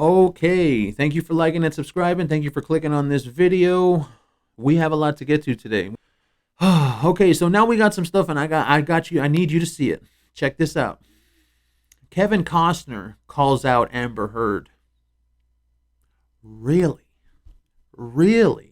Okay, thank you for liking and subscribing. Thank you for clicking on this video. We have a lot to get to today. Okay, so now we got some stuff, and I got you. I need you to see it. Check this out. Kevin Costner calls out Amber Heard. Really? Really?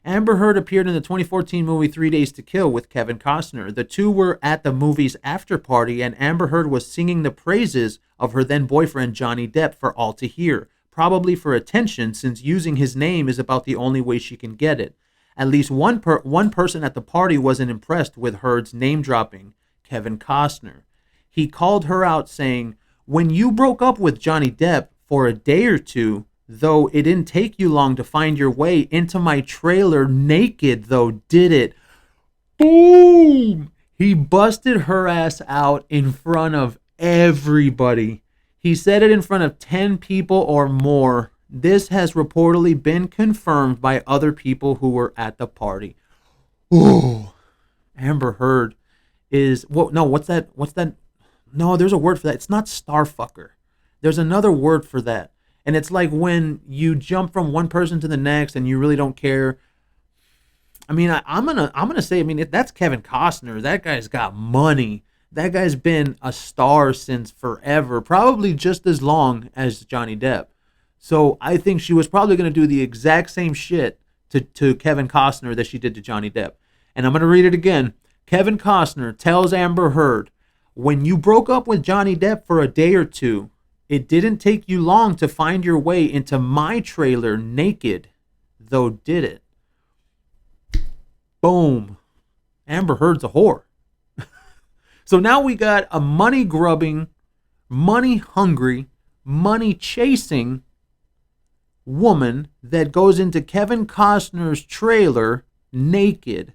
Amber Heard appeared in the 2014 movie 3 Days to Kill with Kevin Costner. The two were at the movie's after party, and Amber Heard was singing the praises of her then boyfriend Johnny Depp for all to hear, probably for attention, since using his name is about the only way she can get it. At least one person at the party wasn't impressed with Heard's name dropping, Kevin Costner. He called her out saying, "When you broke up with Johnny Depp for a day or two, though it didn't take you long to find your way into my trailer naked, though, did it?" Boom! He busted her ass out in front of everybody. He said it in front of 10 people or more. This has reportedly been confirmed by other people who were at the party. Ooh. Amber Heard is... what's that? No, there's a word for that. It's not starfucker. There's another word for that. And it's like when you jump from one person to the next and you really don't care. I mean, I'm gonna say, if that's Kevin Costner, that guy's got money. That guy's been a star since forever, probably just as long as Johnny Depp. So I think she was probably gonna do the exact same shit to Kevin Costner that she did to Johnny Depp. And I'm gonna read it again. Kevin Costner tells Amber Heard, "When you broke up with Johnny Depp for a day or two, it didn't take you long to find your way into my trailer naked, though, did it?" Boom. Amber Heard's a whore. So now we got a money-grubbing, money-hungry, money-chasing woman that goes into Kevin Costner's trailer naked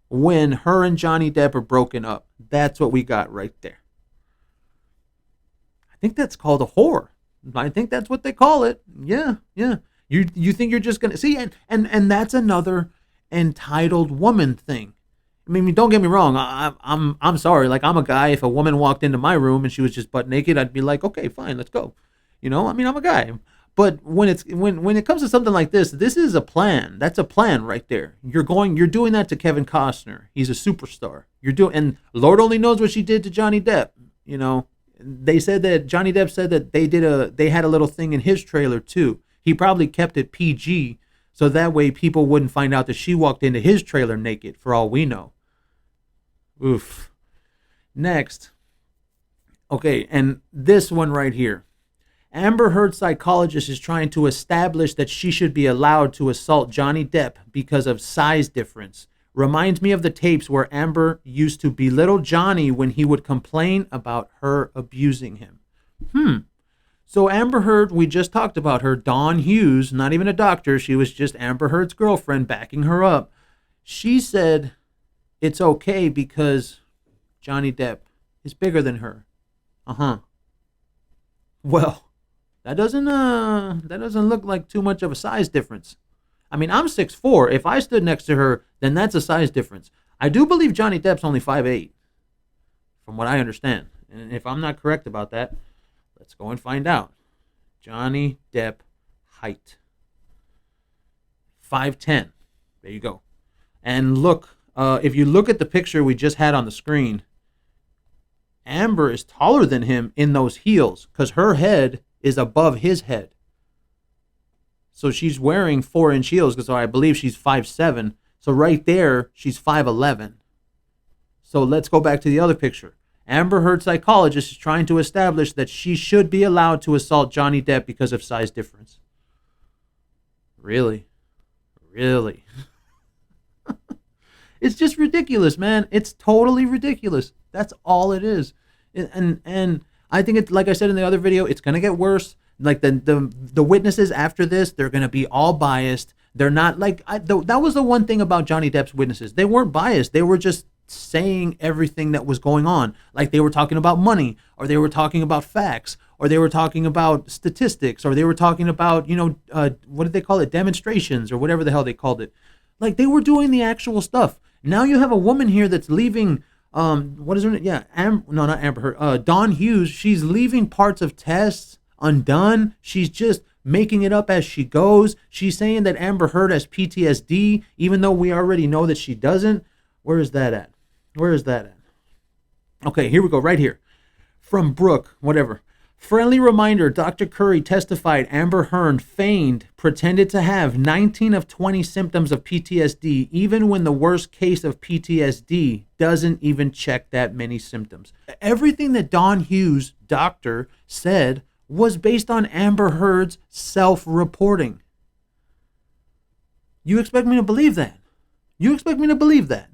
when her and Johnny Depp are broken up. That's what we got right there. I think that's called a whore. I think that's what they call it. Yeah. You think you're just gonna see, and that's another entitled woman thing. I mean, don't get me wrong. I'm sorry. Like, I'm a guy. If a woman walked into my room and she was just butt naked, I'd be like, okay, fine, let's go. I'm a guy. But when it comes to something like this is a plan. That's a plan right there. You're doing that to Kevin Costner. He's a superstar. And Lord only knows what she did to Johnny Depp. They said that Johnny Depp said that they had a little thing in his trailer too. He probably kept it PG so that way people wouldn't find out that she walked into his trailer naked, for all we know. Oof. Next. Okay, and this one right here. Amber Heard's psychologist is trying to establish that she should be allowed to assault Johnny Depp because of size difference. Reminds me of the tapes where Amber used to belittle Johnny when he would complain about her abusing him. So Amber Heard, we just talked about her, Dawn Hughes, not even a doctor. She was just Amber Heard's girlfriend backing her up. She said it's okay because Johnny Depp is bigger than her. Well, that doesn't look like too much of a size difference. I mean, I'm 6'4". If I stood next to her, then that's a size difference. I do believe Johnny Depp's only 5'8", from what I understand. And if I'm not correct about that, let's go and find out. Johnny Depp height. 5'10". There you go. And look, if you look at the picture we just had on the screen, Amber is taller than him in those heels because her head is above his head. So she's wearing 4-inch heels because I believe she's 5'7". So right there, she's 5'11". So let's go back to the other picture. Amber Heard's psychologist is trying to establish that she should be allowed to assault Johnny Depp because of size difference. Really? It's just ridiculous, man. It's totally ridiculous. That's all it is. And I think it's, like I said in the other video, it's going to get worse. Like the witnesses after this, they're going to be all biased. They're not like, that was the one thing about Johnny Depp's witnesses. They weren't biased. They were just saying everything that was going on. Like they were talking about money, or they were talking about facts, or they were talking about statistics, or they were talking about, what did they call it? Demonstrations, or whatever the hell they called it. Like they were doing the actual stuff. Now you have a woman here that's leaving, what is her name? Yeah, not Amber Heard, Dawn Hughes. She's leaving parts of tests undone. She's just making it up as she goes. She's saying that Amber Heard has PTSD, even though we already know that she doesn't. Where is that at? Where is that at? Okay, here we go, right here. From Brooke, whatever. Friendly reminder, Dr. Curry testified Amber Heard feigned, pretended to have 19 of 20 symptoms of PTSD, even when the worst case of PTSD doesn't even check that many symptoms. Everything that Don Hughes, doctor, said was based on Amber Heard's self-reporting. You expect me to believe that? You expect me to believe that?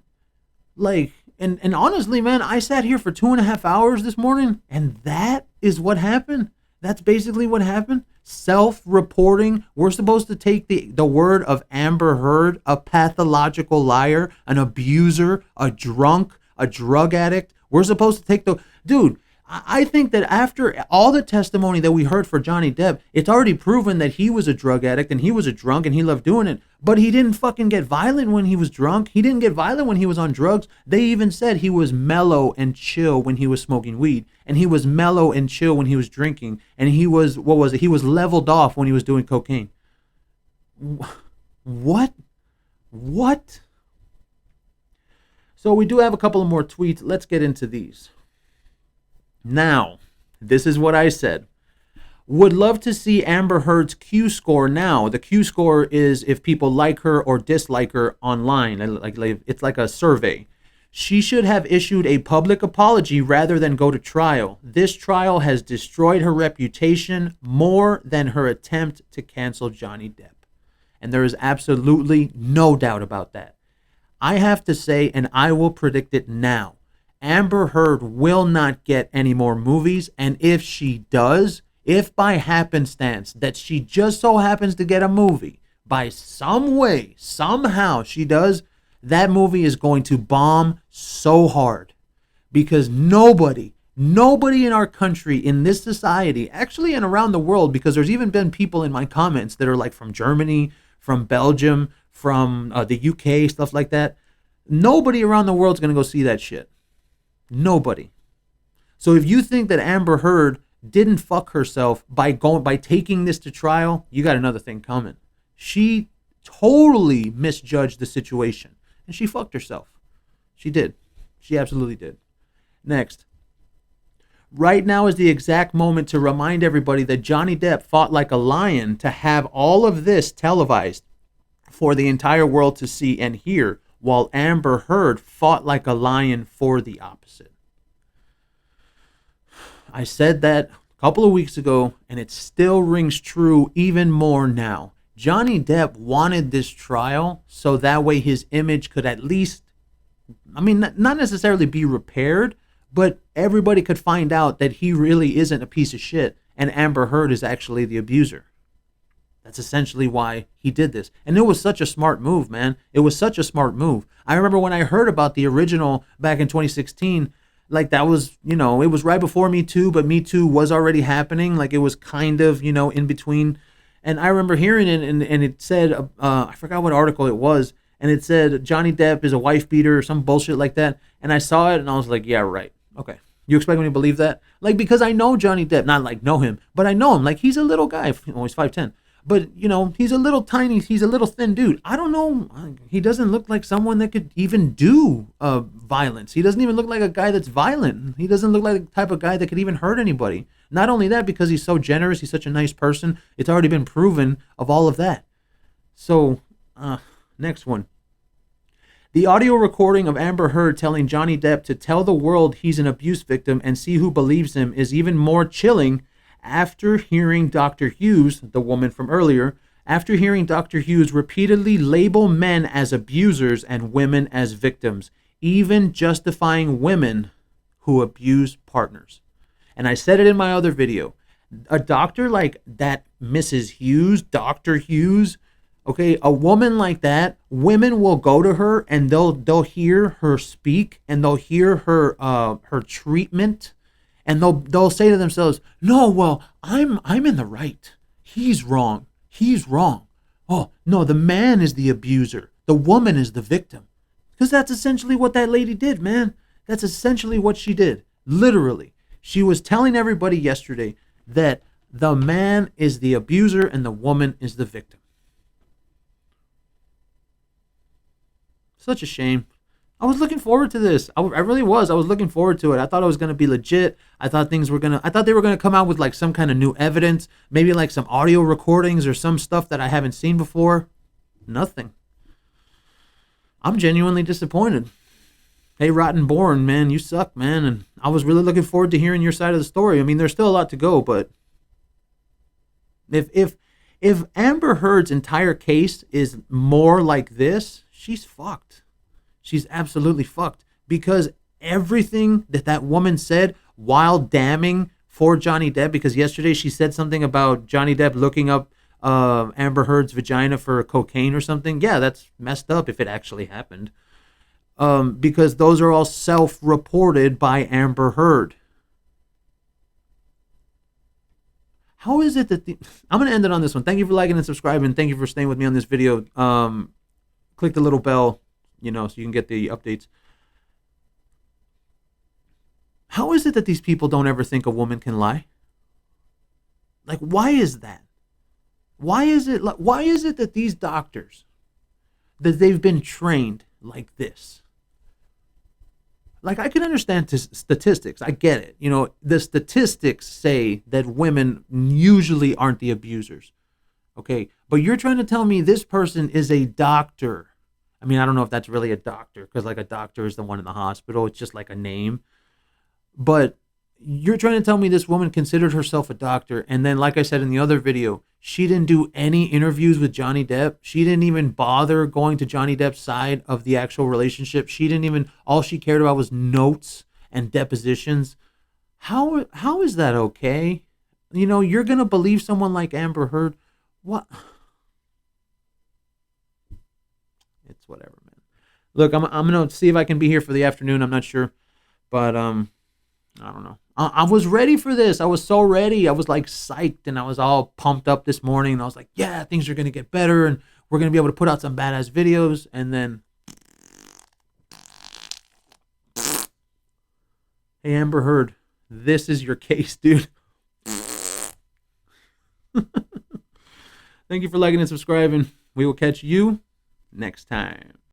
Like, and honestly, man, I sat here for 2.5 hours this morning, and that is what happened. That's basically what happened. Self-reporting. We're supposed to take the word of Amber Heard, a pathological liar, an abuser, a drunk, a drug addict. We're supposed to take the... Dude, I think that after all the testimony that we heard for Johnny Depp, it's already proven that he was a drug addict and he was a drunk and he loved doing it. But he didn't fucking get violent when he was drunk. He didn't get violent when he was on drugs. They even said he was mellow and chill when he was smoking weed. And he was mellow and chill when he was drinking. And he was, what was it? He was leveled off when he was doing cocaine. What? What? So we do have a couple of more tweets. Let's get into these. Now, this is what I said. Would love to see Amber Heard's Q score now. The Q score is if people like her or dislike her online. It's like a survey. She should have issued a public apology rather than go to trial. This trial has destroyed her reputation more than her attempt to cancel Johnny Depp. And there is absolutely no doubt about that. I have to say, and I will predict it now, Amber Heard will not get any more movies, and if she does, if by happenstance that she just so happens to get a movie, by some way, somehow she does, that movie is going to bomb so hard. Because nobody in our country, in this society, actually and around the world, because there's even been people in my comments that are like from Germany, from Belgium, from the UK, stuff like that. Nobody around the world's going to go see that shit. Nobody. So if you think that Amber Heard didn't fuck herself by taking this to trial, you got another thing coming. She totally misjudged the situation, and she fucked herself. She did. She absolutely did. Next. Right now is the exact moment to remind everybody that Johnny Depp fought like a lion to have all of this televised for the entire world to see and hear, while Amber Heard fought like a lion for the opposite. I said that a couple of weeks ago, and it still rings true even more now. Johnny Depp wanted this trial so that way his image could at least, not necessarily be repaired, but everybody could find out that he really isn't a piece of shit and Amber Heard is actually the abuser. That's essentially why he did this. And it was such a smart move, man. It was such a smart move. I remember when I heard about the original back in 2016, like that was, it was right before Me Too, but Me Too was already happening. Like it was kind of, in between. And I remember hearing it and it said, I forgot what article it was. And it said Johnny Depp is a wife beater or some bullshit like that. And I saw it and I was like, yeah, right. Okay. You expect me to believe that? Like, because I know Johnny Depp, not like know him, but I know him. Like he's a little guy. He's 5'10". But, he's a little tiny, he's a little thin dude. I don't know. He doesn't look like someone that could even do violence. He doesn't even look like a guy that's violent. He doesn't look like the type of guy that could even hurt anybody. Not only that, because he's so generous, he's such a nice person. It's already been proven of all of that. So, next one. The audio recording of Amber Heard telling Johnny Depp to tell the world he's an abuse victim and see who believes him is even more chilling. After hearing Dr. Hughes, the woman from earlier, after hearing Dr. Hughes repeatedly label men as abusers and women as victims, even justifying women who abuse partners. And I said it in my other video. A doctor like that, Mrs. Hughes, Dr. Hughes, okay, a woman like that, women will go to her and they'll hear her speak and they'll hear her treatment. And they'll say to themselves, no, well, I'm in the right. He's wrong. He's wrong. Oh, no, the man is the abuser. The woman is the victim. Because that's essentially what that lady did, man. That's essentially what she did. Literally. She was telling everybody yesterday that The man is the abuser and the woman is the victim. Such a shame. I was looking forward to this. I really was. I was looking forward to it. I thought it was going to be legit. I thought they were going to come out with like some kind of new evidence, maybe like some audio recordings or some stuff that I haven't seen before. Nothing. I'm genuinely disappointed. Hey, Rotten Born, man, you suck, man. And I was really looking forward to hearing your side of the story. I mean, there's still a lot to go, but if Amber Heard's entire case is more like this, she's fucked. She's absolutely fucked, because everything that woman said while damning for Johnny Depp, because yesterday she said something about Johnny Depp looking up Amber Heard's vagina for cocaine or something. Yeah, that's messed up if it actually happened. Because those are all self-reported by Amber Heard. How is it that I'm going to end it on this one. Thank you for liking and subscribing. Thank you for staying with me on this video. Click the little bell, so you can get the updates. How is it that these people don't ever think a woman can lie? Like, why is that? Why is it that these doctors, that they've been trained like this? Like, I can understand statistics. I get it. The statistics say that women usually aren't the abusers. Okay, but you're trying to tell me this person is a doctor. I mean, I don't know if that's really a doctor, because like a doctor is the one in the hospital. It's just like a name. But you're trying to tell me this woman considered herself a doctor, and then, like I said in the other video, she didn't do any interviews with Johnny Depp. She didn't even bother going to Johnny Depp's side of the actual relationship. All she cared about was notes and depositions. How is that okay? You're going to believe someone like Amber Heard? What? It's whatever, man. Look, I'm going to see if I can be here for the afternoon. I'm not sure, but I don't know. I was ready for this. I was so ready. I was like psyched, and I was all pumped up this morning. And I was like, yeah, things are going to get better, and we're going to be able to put out some badass videos. And then, hey, Amber Heard, this is your case, dude. Thank you for liking and subscribing. We will catch you next time.